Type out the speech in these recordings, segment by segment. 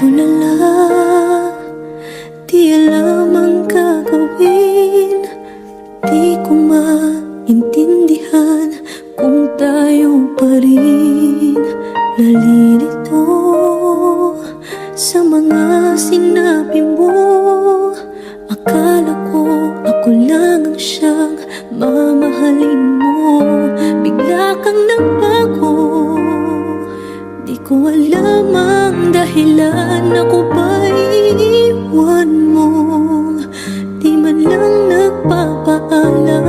tulala. Di alam ang gagawin, di ko maintindihan kung tayo pa rin nalilito sa mga sinabi mo. Akala ko ako lang ang siyang mamahalin mo. Bigla kang nagbago, di ko alam ang dahilan. Ako ba'y iiwan mo? Di man lang nagpapaalam.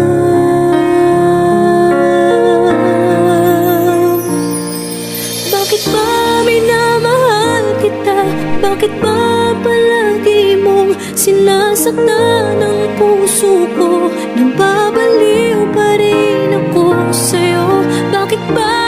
Bakit ba minamahal kita? Bakit ba palagi mong sinasaktan ang puso ko? Nababaliw pa rin ako sa'yo. Bakit ba